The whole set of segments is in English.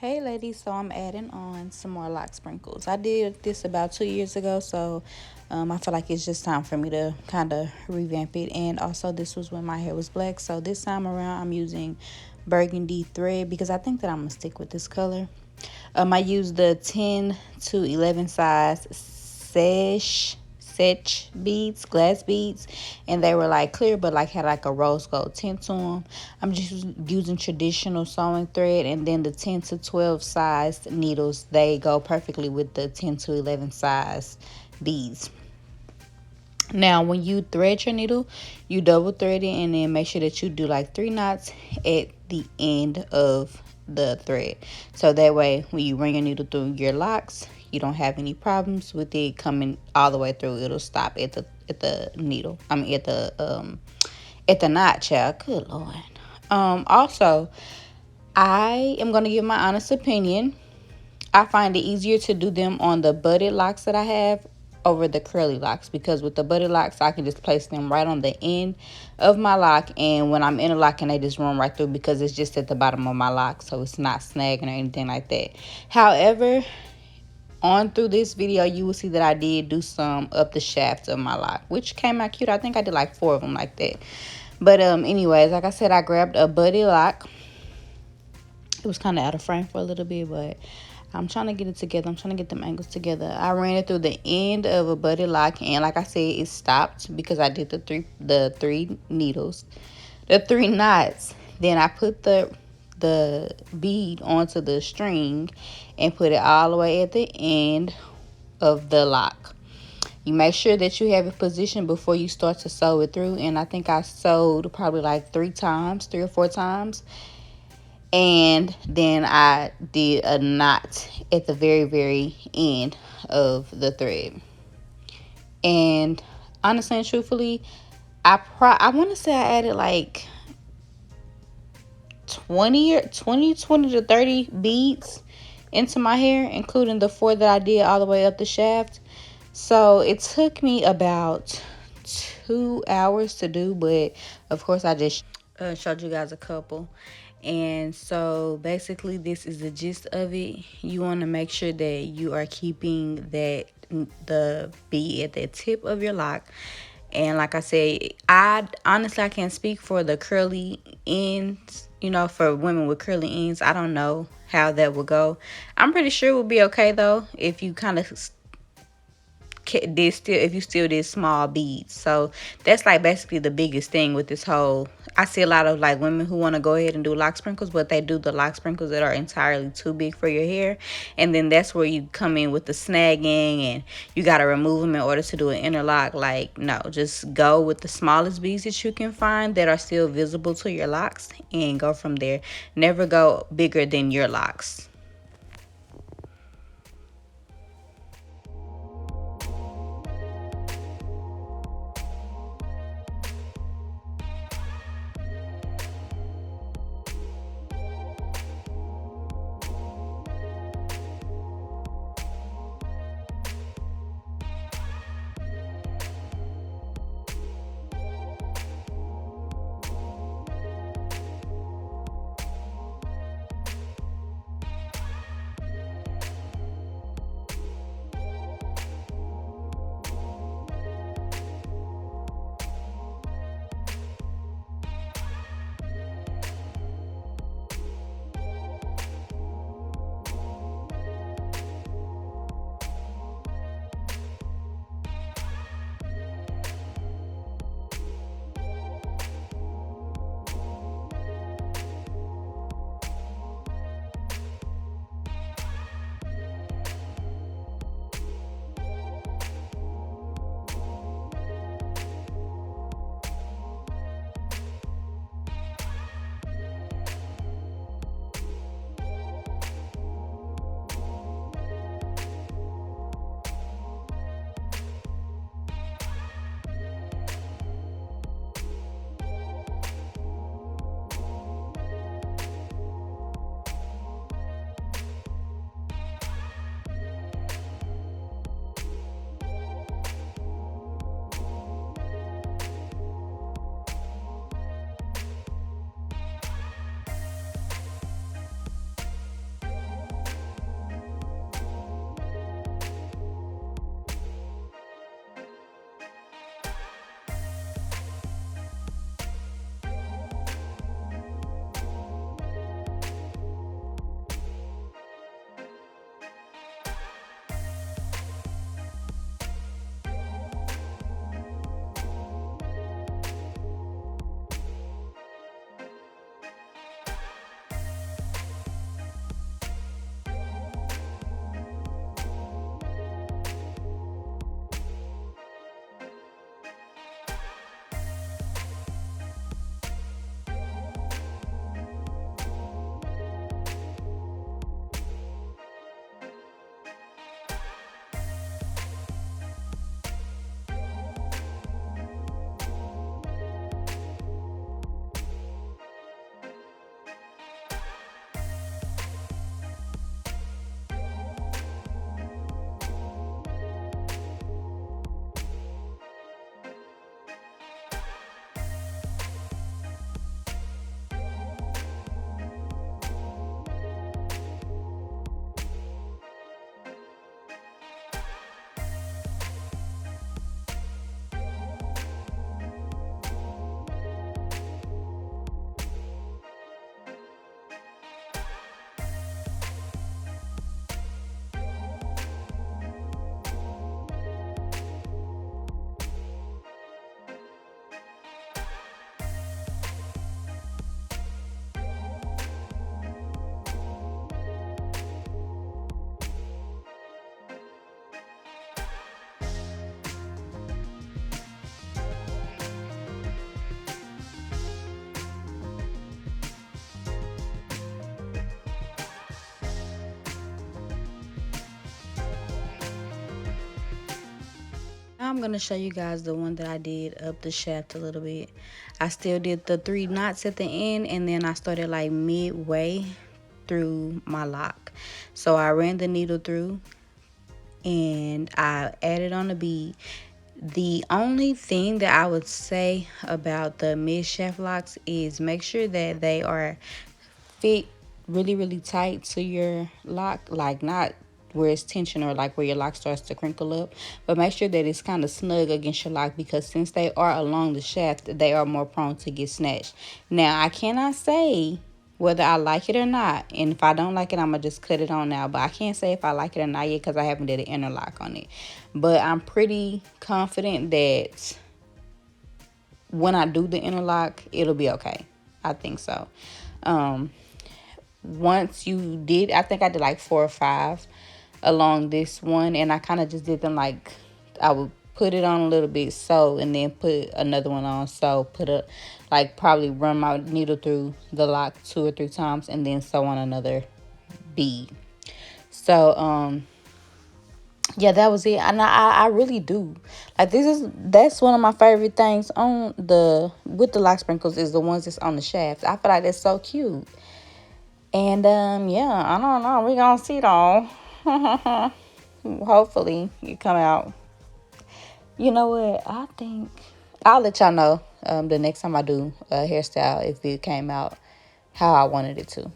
Hey ladies, so I'm adding on some more lock sprinkles. I did this about 2 years ago, so I feel like it's just time for me to kind of revamp it. And also, this was when my hair was black, so this time around I'm using burgundy thread because I think that I'm gonna stick with this color. I used the 10 to 11 size Sech beads, glass beads, and they were like clear but like had like a rose gold tint to them. I'm just using traditional sewing thread, and then the 10 to 12 size needles, they go perfectly with the 10 to 11 size beads. Now when you thread your needle, you double thread it and then make sure that you do like 3 knots at the end of the thread, so that way when you run your needle through your locks, you don't have any problems with it coming all the way through. It'll stop at the needle, I mean at the knot, child. Good lord. Also, I am going to give my honest opinion. I find it easier to do them on the butted locks that I have over the curly locks, because with the butted locks I can just place them right on the end of my lock, and when I'm interlocking they just run right through because it's just at the bottom of my lock, so it's not snagging or anything like that. However, on through this video you will see that I did do some up the shaft of my lock, which came out cute. I think I did like 4 of them like that. But anyways, like I said, I grabbed a butted lock. It was kind of out of frame for a little bit, but I'm trying to get it together. I'm trying to get them angles together. I ran it through the end of a butted lock, and like I said, it stopped because I did the three needles, the 3 knots. Then I put the bead onto the string and put it all the way at the end of the lock. You make sure that you have it positioned before you start to sew it through, and I think I sewed probably like 3 or 4 times. And then I did a knot at the very end of the thread. And honestly and truthfully, I want to say I added like 20 to 30 beads into my hair, including the 4 that I did all the way up the shaft. So it took me about 2 hours to do, but of course I just showed you guys a couple. And so basically this is the gist of it. You want to make sure that you are keeping the bead at the tip of your lock. And like I said, I honestly, I can't speak for the curly ends, for women with curly ends. I don't know how that will go. I'm pretty sure it will be okay though if you kind of if you still did small beads. So that's like basically the biggest thing with this whole. I see a lot of like women who want to go ahead and do lock sprinkles, but they do the lock sprinkles that are entirely too big for your hair, and then that's where you come in with the snagging and you got to remove them in order to do an interlock. Like, no, just go with the smallest beads that you can find that are still visible to your locks and go from there. Never go bigger than your locks. I'm going to show you guys the one that I did up the shaft a little bit. I still did the 3 knots at the end, and then I started like midway through my lock. So I ran the needle through and I added on the bead. The only thing that I would say about the mid shaft locks is make sure that they are fit really tight to your lock, like not where it's tension or like where your lock starts to crinkle up, but make sure that it's kind of snug against your lock, because since they are along the shaft, they are more prone to get snatched. Now I cannot say whether I like it or not, and if I don't like it, I'm gonna just cut it on now, but I can't say if I like it or not yet because I haven't did an interlock on it. But I'm pretty confident that when I do the interlock, it'll be okay. I think so. Once you did, I think I did like 4 or 5 along this one, and I kind of just did them like I would put it on a little bit, so, and then put another one on, so put a like probably run my needle through the lock 2 or 3 times and then sew on another bead. So yeah, that was it. And I really do like that's one of my favorite things on the with the lock sprinkles is the ones that's on the shaft. I feel like that's so cute. And yeah, I don't know, we gonna see though. Hopefully it come out. You know what, I think I'll let y'all know the next time I do a hairstyle if it came out how I wanted it to.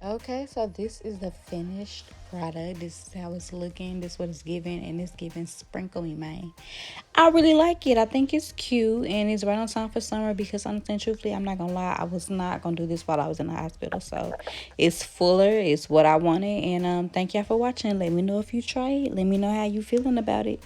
Okay, so this is the finished product. This is how it's looking. This is what it's giving, and it's giving sprinkle me, man. I really like it. I think it's cute, and it's right on time for summer because honestly and truthfully, I'm not gonna lie, I was not gonna do this while I was in the hospital. So it's fuller, it's what I wanted, and thank y'all for watching. Let me know if you try it. Let me know how you feeling about it.